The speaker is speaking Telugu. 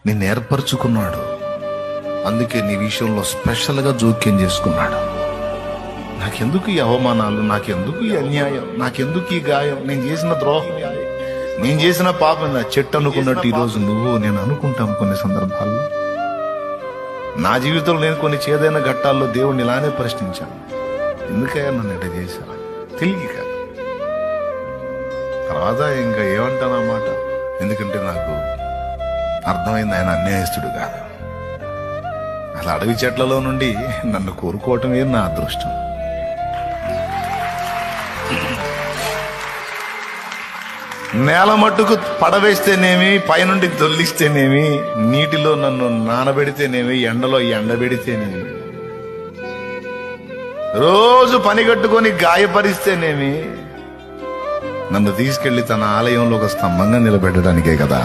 నిన్ను ఏర్పరచుకున్నాడు. అందుకే నీ విషయంలో స్పెషల్గా జోక్యం చేసుకున్నాడు. నాకెందుకు ఈ అవమానాలు, నాకెందుకు ఈ అన్యాయం, నాకెందుకు ఈ గాయం, నేను చేసిన ద్రోహం, నేను చేసిన పాపం, నా చెట్టు అనుకున్నట్టు ఈరోజు నువ్వు నేను అనుకుంటాం. కొన్ని సందర్భాల్లో నా జీవితంలో నేను కొన్ని చేదైన ఘట్టాల్లో దేవుణ్ణి ఇలానే ప్రశ్నించాను, ఎందుకయ్యా నన్ను ఎట చేశాను తిరిగి కాదు. తర్వాత ఇంకా ఏమంటానన్నమాట, ఎందుకంటే నాకు అర్థమైంది ఆయన అన్యాయస్తుడు కాదు. అలా అడవి చెట్లలో నుండి నన్ను కోరుకోవటమే నా అదృష్టం. నేల మట్టుకు పడవేస్తేనేమి, పైనుండి దొల్లిస్తేనేమి, నీటిలో నన్ను నానబెడితేనేమి, ఎండలో ఎండబెడితేనేమి, రోజు పని కట్టుకొని గాయపరిస్తేనేమి, నన్ను తీసుకెళ్లి తన ఆలయంలో ఒక స్తంభంగా నిలబెట్టడానికే కదా.